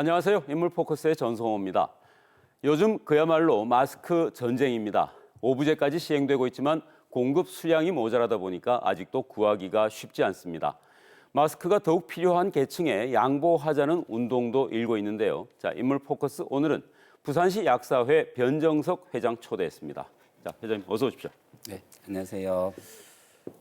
안녕하세요. 인물포커스의 전성호입니다. 요즘 그야말로 마스크 전쟁입니다. 오부제까지 시행되고 있지만 공급 수량이 모자라다 보니까 아직도 구하기가 쉽지 않습니다. 마스크가 더욱 필요한 계층에 양보하자는 운동도 일고 있는데요. 자, 인물포커스 오늘은 부산시 약사회 변정석 회장 초대했습니다. 자, 회장님 어서 오십시오. 네, 안녕하세요.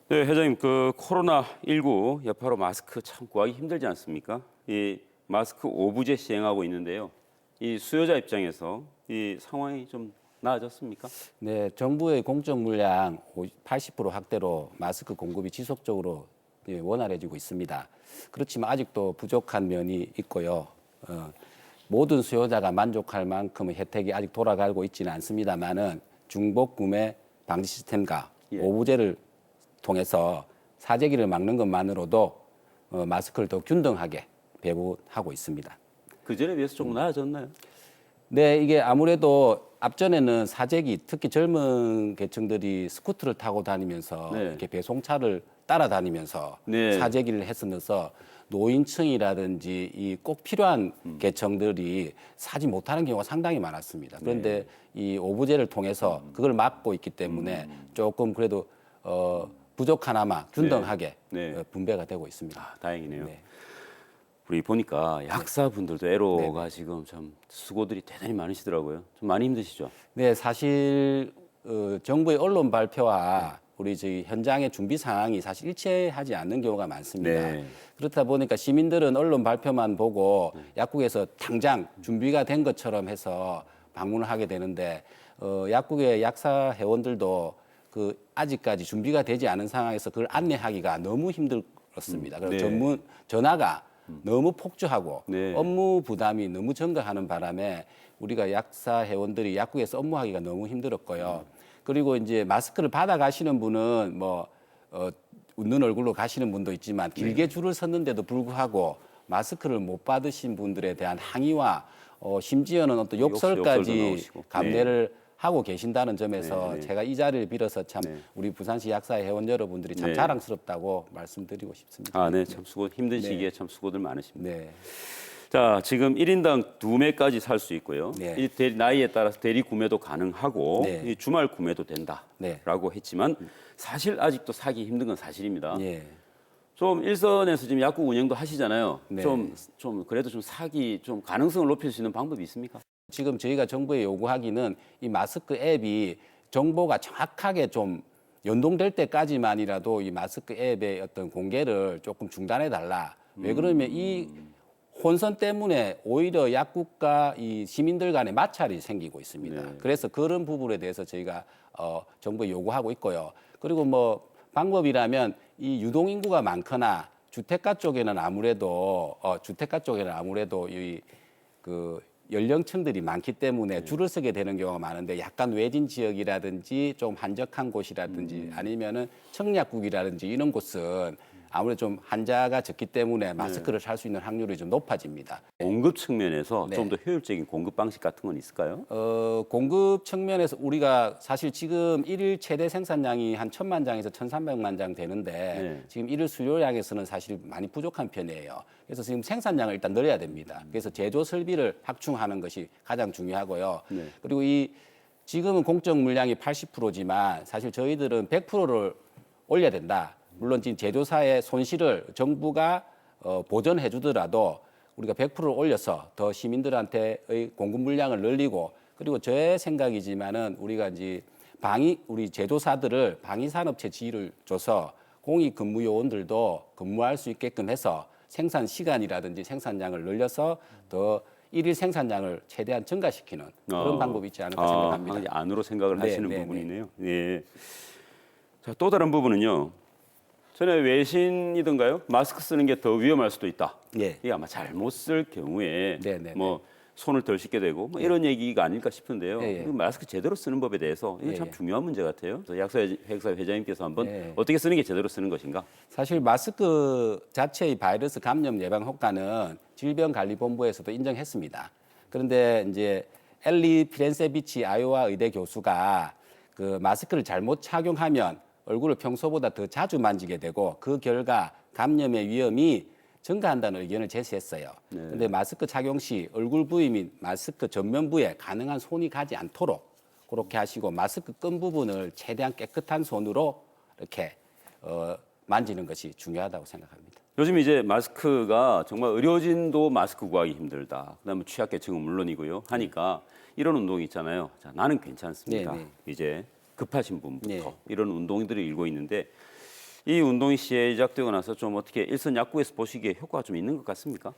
네, 회장님 코로나19 여파로 마스크 참 구하기 힘들지 않습니까? 이 마스크 오부제 시행하고 있는데요. 이 수요자 입장에서 이 상황이 좀 나아졌습니까? 네, 정부의 공적 물량 80% 확대로 마스크 공급이 지속적으로 원활해지고 있습니다. 그렇지만 아직도 부족한 면이 있고요. 모든 수요자가 만족할 만큼의 혜택이 아직 돌아가고 있지는 않습니다만은 중복 구매 방지 시스템과 오부제를 통해서 사재기를 막는 것만으로도 마스크를 더 균등하게 배분하고 있습니다. 그전에 비해서 조금 나아졌나요? 네, 이게 아무래도 앞전에는 사재기, 특히 젊은 계층들이 스쿠터를 타고 다니면서 네. 이렇게 배송차를 따라다니면서 네. 사재기를 했으면서 노인층이라든지 이 꼭 필요한 계층들이 사지 못하는 경우가 상당히 많았습니다. 그런데 이 오부제를 통해서 그걸 막고 있기 때문에 조금 그래도 부족하나마 균등하게 네. 분배가 되고 있습니다. 아, 다행이네요. 네. 우리 보니까 약사분들도 애로가 지금 참 수고들이 대단히 많으시더라고요. 좀 많이 힘드시죠? 네, 사실 정부의 언론 발표와 우리 저희 현장의 준비 상황이 사실 일치하지 않는 경우가 많습니다. 네. 그렇다 보니까 시민들은 언론 발표만 보고 약국에서 당장 준비가 된 것처럼 해서 방문을 하게 되는데 약국의 약사 회원들도 아직까지 준비가 되지 않은 상황에서 그걸 안내하기가 너무 힘들었습니다. 그래서 네. 전화가 너무 폭주하고 네. 업무 부담이 너무 증가하는 바람에 우리가 약사 회원들이 약국에서 업무하기가 너무 힘들었고요. 그리고 이제 마스크를 받아 가시는 분은 웃는 얼굴로 가시는 분도 있지만 길게 줄을 섰는데도 불구하고 마스크를 못 받으신 분들에 대한 항의와 심지어는 어떤 욕설도 욕설까지 나오시고. 감내를 하고 계신다는 점에서 네. 제가 이 자리를 빌어서 참 우리 부산시 약사 회원 여러분들이 참 네. 자랑스럽다고 말씀드리고 싶습니다. 아, 네. 참 힘든 시기에 참 수고들 많으십니다. 네. 자, 지금 1인당 2매까지 살 수 있고요. 네. 이 나이에 따라서 대리 구매도 가능하고 네. 이 주말 구매도 된다라고 했지만 사실 아직도 사기 힘든 건 사실입니다. 예. 좀 일선에서 지금 약국 운영도 하시잖아요. 네. 좀 그래도 좀 사기 좀 가능성을 높일 수 있는 방법이 있습니까? 지금 저희가 정부에 요구하기는 이 마스크 앱이 정보가 정확하게 좀 연동될 때까지만이라도 이 마스크 앱의 어떤 공개를 조금 중단해 달라. 왜 그러면 이 혼선 때문에 오히려 약국과 이 시민들 간에 마찰이 생기고 있습니다. 네. 그래서 그런 부분에 대해서 저희가 정부에 요구하고 있고요. 그리고 뭐 방법이라면 이 유동 인구가 많거나 주택가 쪽에는 아무래도 연령층들이 많기 때문에 줄을 서게 되는 경우가 많은데 약간 외진 지역이라든지 좀 한적한 곳이라든지 아니면은 청약국이라든지 이런 곳은 아무래도 좀 환자가 적기 때문에 마스크를 살 수 있는 확률이 좀 높아집니다. 공급 측면에서 네. 좀 더 효율적인 공급 방식 같은 건 있을까요? 공급 측면에서 우리가 사실 지금 일일 최대 생산량이 한 1,000만 장에서 1,300만 장 되는데 네. 지금 일일 수요량에서는 사실 많이 부족한 편이에요. 그래서 지금 생산량을 일단 늘려야 됩니다. 그래서 제조 설비를 확충하는 것이 가장 중요하고요. 네. 그리고 지금은 공적 물량이 80%지만 사실 저희들은 100%를 올려야 된다. 물론 지금 제조사의 손실을 정부가 보전해 주더라도 우리가 100%를 올려서 더 시민들한테의 공급 물량을 늘리고 그리고 저의 생각이지만은 우리가 이제 우리 제조사들을 방위산업체 지위를 줘서 공익 근무 요원들도 근무할 수 있게끔 해서 생산 시간이라든지 생산량을 늘려서 더 일일 생산량을 최대한 증가시키는 그런 방법이 있지 않을까 생각합니다. 안으로 생각을 하시는 네, 부분이네요. 예. 자, 또 다른 부분은요. 전에 외신이던가요? 마스크 쓰는 게 더 위험할 수도 있다. 예. 이게 아마 잘못 쓸 경우에 네. 뭐 손을 덜 씻게 되고 뭐 이런 얘기가 아닐까 싶은데요. 예. 그 마스크 제대로 쓰는 법에 대해서 이게 참 중요한 문제 같아요. 약사 회장님께서 한번 예. 어떻게 쓰는 게 제대로 쓰는 것인가? 사실 마스크 자체의 바이러스 감염 예방 효과는 질병관리본부에서도 인정했습니다. 그런데 이제 엘리 피렌세비치 아이오와 의대 교수가 그 마스크를 잘못 착용하면 얼굴을 평소보다 더 자주 만지게 되고 그 결과 감염의 위험이 증가한다는 의견을 제시했어요. 네. 그런데 마스크 착용 시 얼굴 부위 및 마스크 전면 부에 가능한 손이 가지 않도록 그렇게 하시고 마스크 끈 부분을 최대한 깨끗한 손으로 이렇게 만지는 것이 중요하다고 생각합니다. 요즘 이제 마스크가 정말 의료진도 마스크 구하기 힘들다. 그다음에 취약계층은 물론이고요. 하니까 이런 운동이 있잖아요. 자, 나는 괜찮습니다. 네, 네. 이제 급하신 분부터 네. 이런 운동들이 일고 있는데 이 운동이 시작되고 나서 좀 어떻게 일선 약국에서 보시기에 효과가 좀 있는 것 같습니까?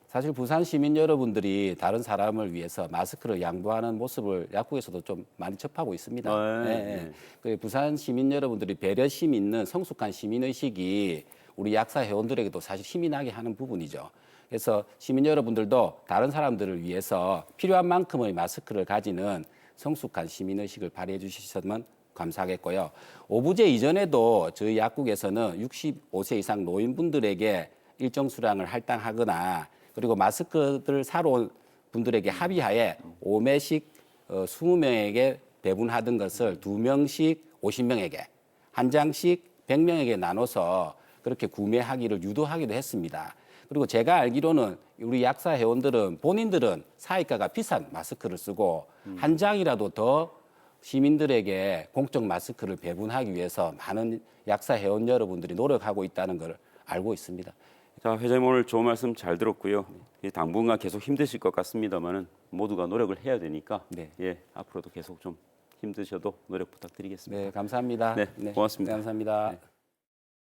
사실 부산 시민 여러분들이 다른 사람을 위해서 마스크를 양보하는 모습을 약국에서도 좀 많이 접하고 있습니다. 네, 예, 예. 그 부산 시민 여러분들이 배려심 있는 성숙한 시민 의식이 우리 약사 회원들에게도 사실 힘이 나게 하는 부분이죠. 그래서 시민 여러분들도 다른 사람들을 위해서 필요한 만큼의 마스크를 가지는 성숙한 시민 의식을 발휘해 주시면 감사하겠고요. 오부제 이전에도 저희 약국에서는 65세 이상 노인분들에게 일정 수량을 할당하거나 그리고 마스크들 사러 온 분들에게 합의하에 5매씩 20명에게 배분하던 것을 2명씩 50명에게 한 장씩 100명에게 나눠서 그렇게 구매하기를 유도하기도 했습니다. 그리고 제가 알기로는 우리 약사 회원들은 본인들은 사이가가 비싼 마스크를 쓰고 한 장이라도 더 시민들에게 공적 마스크를 배분하기 위해서 많은 약사 회원 여러분들이 노력하고 있다는 걸 알고 있습니다. 자, 회장님 오늘 좋은 말씀 잘 들었고요. 당분간 계속 힘드실 것 같습니다만은 모두가 노력을 해야 되니까 네. 예, 앞으로도 계속 좀 힘드셔도 노력 부탁드리겠습니다. 네, 감사합니다. 네, 고맙습니다. 네, 감사합니다. 네.